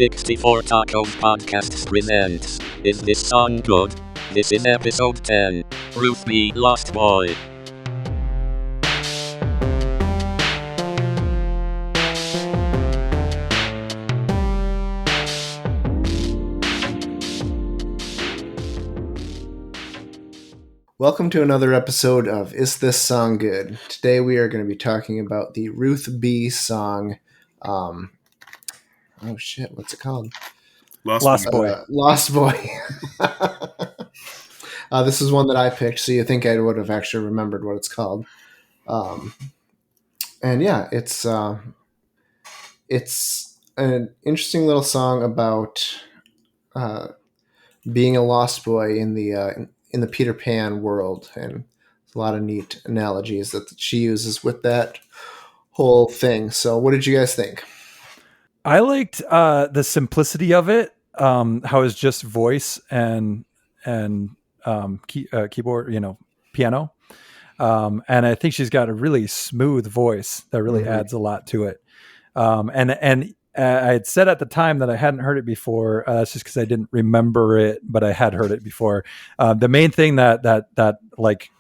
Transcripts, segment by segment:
64 Tacos Podcasts presents Is This Song Good? This is episode 10, Ruth B. Lost Boy. Welcome to another episode of Is This Song Good? Today we are going to be talking about the Ruth B song, what's it called? Lost Boy. Lost Boy. This is one that I picked, so you think I would have actually remembered what it's called. It's an interesting little song about being a lost boy in the Peter Pan world, and a lot of neat analogies that she uses with that whole thing. So what did you guys think? I liked the simplicity of it, how it's just voice and keyboard, piano. And I think she's got a really smooth voice that really adds a lot to it. I had said at the time that I hadn't heard it before. That's just because I didn't remember it, but I had heard it before. The main thing that like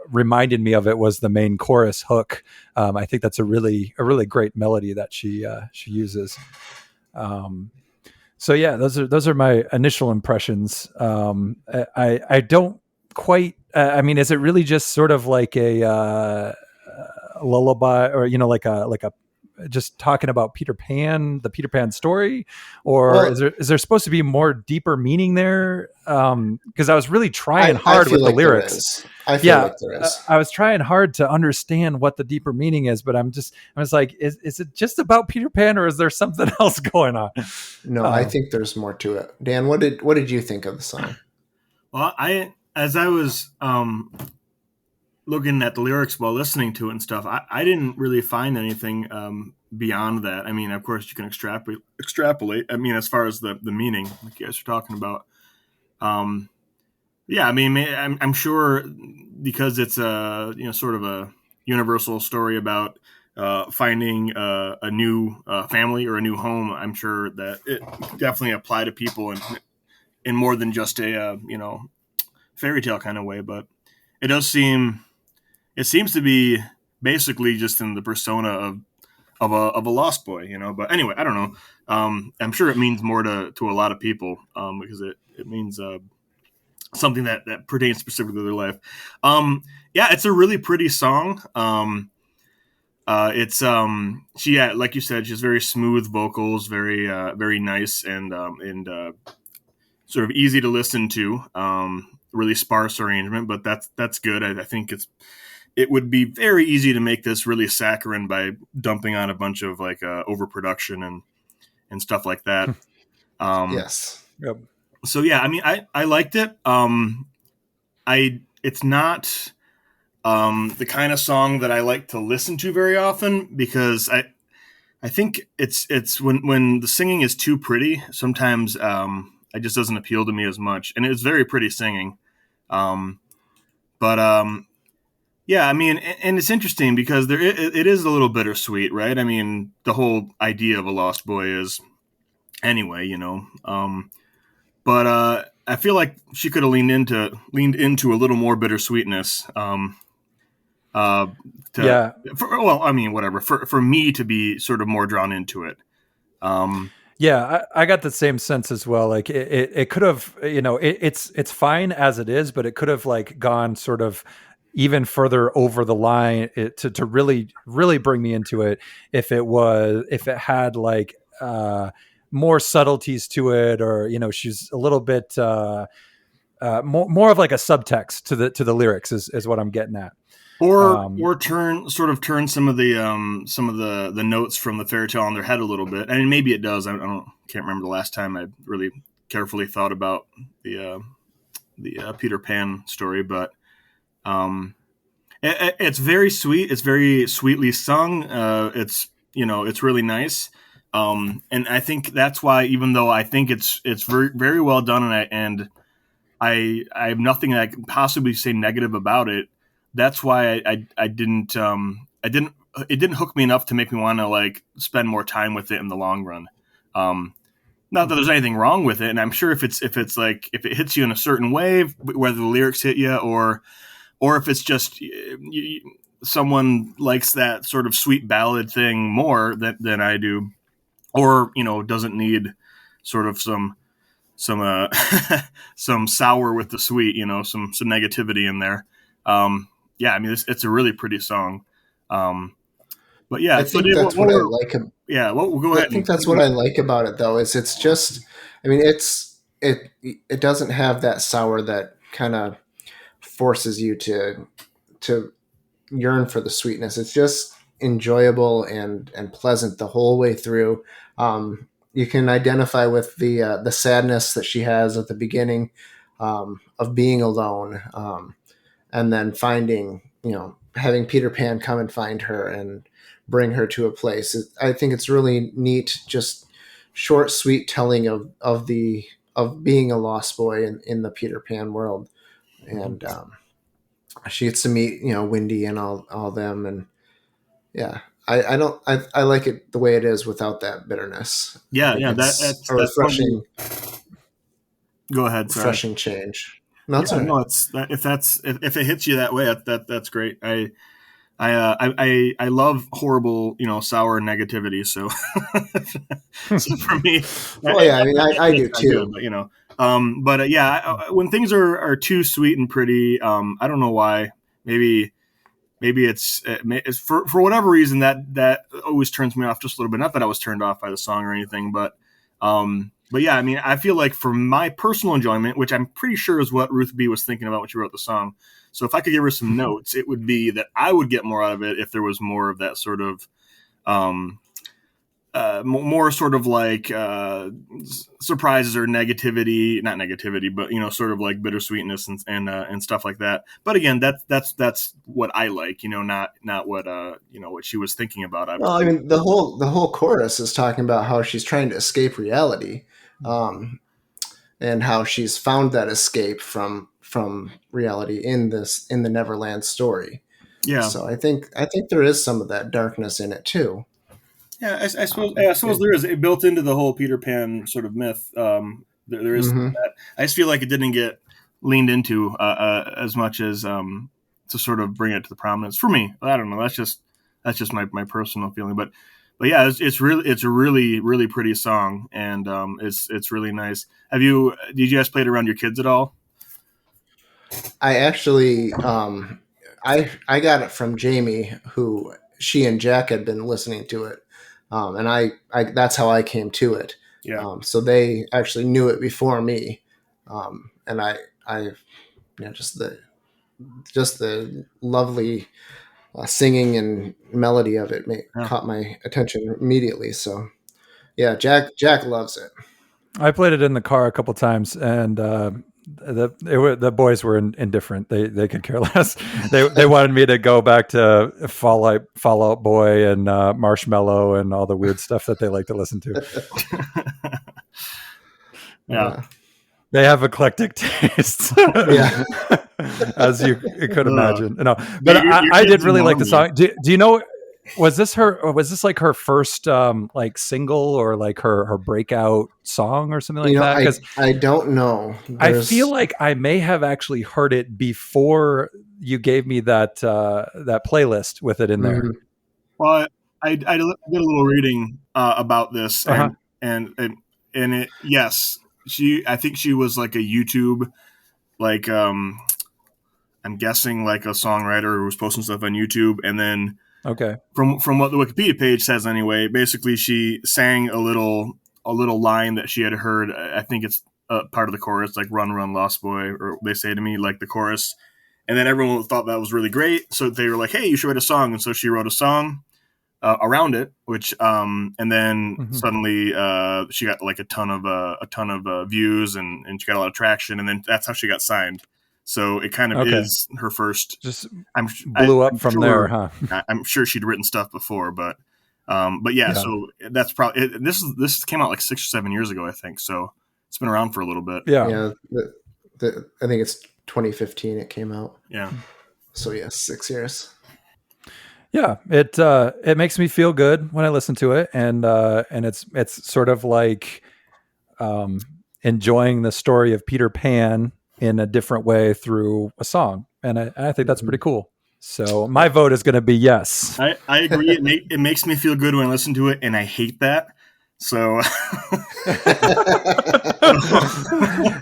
reminded me of it was the main chorus hook. I think that's a really great melody that she uses. So yeah, those are my initial impressions. I don't quite. Is it really just sort of like a lullaby, or like a just talking about Peter Pan, the Peter Pan story, or is there supposed to be more deeper meaning there? Because I was really trying hard with the lyrics. I feel like there is. I was trying hard to understand what the deeper meaning is, but I was like, is it just about Peter Pan, or is there something else going on? No, I think there's more to it. Dan, what did you think of the song? Well, as I was looking at the lyrics while listening to it and stuff, I didn't really find anything beyond that. I mean, of course, you can extrapolate. I mean, as far as the meaning, like you guys are talking about. I'm sure because it's a sort of a universal story about finding a new family or a new home. I'm sure that it definitely apply to people in more than just a fairy tale kind of way, but it seems to be basically just in the persona of a lost boy, But anyway, I don't know. I'm sure it means more to a lot of people because it means something that pertains specifically to their life. It's a really pretty song. It's like you said, she has very smooth vocals, very very nice and sort of easy to listen to. Really sparse arrangement, but that's good. I think it would be very easy to make this really saccharine by dumping on a bunch of like overproduction and stuff like that. Yes. Yep. So yeah, I mean, I liked it. It's not the kind of song that I like to listen to very often because I think it's when the singing is too pretty. Sometimes it just doesn't appeal to me as much, and it's very pretty singing. Yeah, I mean, and it's interesting because it is a little bittersweet, right? I mean, the whole idea of a lost boy is anyway, but I feel like she could have leaned into a little more bittersweetness. For me to be sort of more drawn into it. Yeah, I got the same sense as well. Like it could have, it's fine as it is, but it could have like gone sort of even further over the line to really, really bring me into it. If it had like more subtleties to it, or she's a little bit more of like a subtext to the lyrics is what I'm getting at. Or turn some of the notes from the fairy tale on their head a little bit. I mean, maybe it does. Can't remember the last time I really carefully thought about the Peter Pan story, but it's very sweet. It's very sweetly sung. It's really nice. And I think that's why, even though I think it's very, very well done, and I have nothing that I can possibly say negative about it. That's why I didn't it didn't hook me enough to make me want to like spend more time with it in the long run. Not that there's anything wrong with it, and I'm sure if it hits you in a certain way, whether the lyrics hit you or if it's just someone likes that sort of sweet ballad thing more than I do, or doesn't need sort of some some sour with the sweet, some negativity in there. Yeah, I mean it's a really pretty song. But yeah, I think that's what I like. Yeah, well, we'll go ahead. I think that's what I like about it, though, is it's just. I mean, it doesn't have that sour that kind of forces you to yearn for the sweetness. It's just enjoyable and pleasant the whole way through. You can identify with the sadness that she has at the beginning of being alone, and then finding, having Peter Pan come and find her and bring her to a place. I think it's really neat, just short, sweet telling of being a lost boy in the Peter Pan world, and she gets to meet Wendy and all them, and yeah, I like it the way it is without that bitterness. Yeah, that's a refreshing. Go ahead. Sorry. Refreshing change. No, it's no, if it hits you that way, that's great. I love horrible, sour negativity. So, so for me, well, yeah, I mean, I do too. Good, but yeah, when things are too sweet and pretty, I don't know why. Maybe it's for whatever reason that always turns me off just a little bit. Not that I was turned off by the song or anything, but yeah, I mean, I feel like for my personal enjoyment, which I'm pretty sure is what Ruth B was thinking about when she wrote the song. So if I could give her some notes, it would be that I would get more out of it if there was more of that sort of, more sort of like surprises or negativity, not negativity, but sort of like bittersweetness and stuff like that. But again, that's what I like, not what what she was thinking about. Well, I mean, the whole chorus is talking about how she's trying to escape reality, and how she's found that escape from reality in the Neverland story. Yeah. So I think there is some of that darkness in it too. Yeah, I suppose there is. It built into the whole Peter Pan sort of myth. There is that. I just feel like it didn't get leaned into as much as to sort of bring it to the prominence for me. I don't know. That's just my personal feeling. But yeah, it's a really pretty song, and it's really nice. Did you guys play it around your kids at all? I actually I got it from Jamie, who she and Jack had been listening to it. And I that's how I came to it. Yeah. So they actually knew it before me. And I just the lovely singing and melody of it caught my attention immediately. So yeah, Jack loves it. I played it in the car a couple times, and the boys were indifferent. They could care less. They wanted me to go back to Fall Out Boy and Marshmallow and all the weird stuff that they like to listen to. Yeah. They have eclectic tastes. Yeah. As you could imagine. No, but I did really like the song. Do you know, was this like her first like single or like her breakout song or something like that? Because I don't know. I feel like I may have actually heard it before you gave me that playlist with it in there. Well, I did a little reading about this, and it, yes, I think she was like a YouTube, like I'm guessing like a songwriter who was posting stuff on YouTube, and then. Okay. From what the Wikipedia page says, anyway, basically she sang a little line that she had heard. I think it's part of the chorus, like "Run, Run, Lost Boy," or they say to me like the chorus, and then everyone thought that was really great. So they were like, "Hey, you should write a song," and so she wrote a song around it, which and then suddenly she got like a ton of views and she got a lot of traction, and then that's how she got signed. So it kind of is her first. Just blew up from there, huh? I'm sure she'd written stuff before, but yeah. So that's probably this came out like 6 or 7 years ago, I think. So it's been around for a little bit. Yeah. I think it's 2015 it came out. Yeah. So yeah, 6 years. Yeah, it makes me feel good when I listen to it, and it's sort of like enjoying the story of Peter Pan in a different way through a song. And I think that's pretty cool. So my vote is going to be yes. I agree. It makes me feel good when I listen to it, and I hate that. So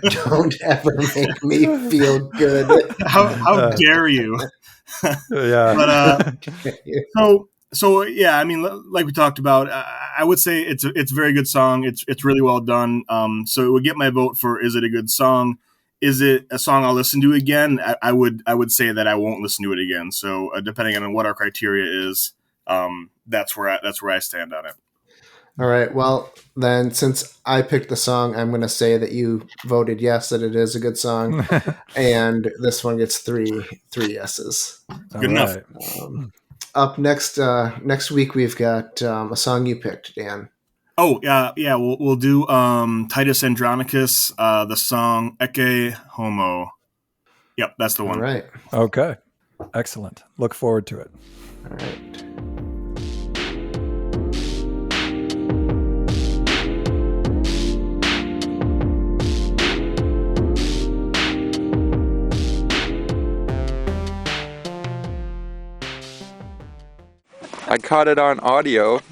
don't ever make me feel good. How dare you? Yeah. But so yeah, I mean, like we talked about, I would say it's a very good song. It's really well done. So it would get my vote for is it a good song? Is it a song I'll listen to again? I would say that I won't listen to it again. So depending on what our criteria is, that's where I stand on it. All right. Well, then since I picked the song, I'm going to say that you voted yes, that it is a good song, and this one gets three yeses. Good enough. Up next week we've got a song you picked, Dan. Oh yeah. We'll do Titus Andronicus, the song Ecce Homo. Yep, that's the one. All right. Okay. Excellent. Look forward to it. All right. I caught it on audio.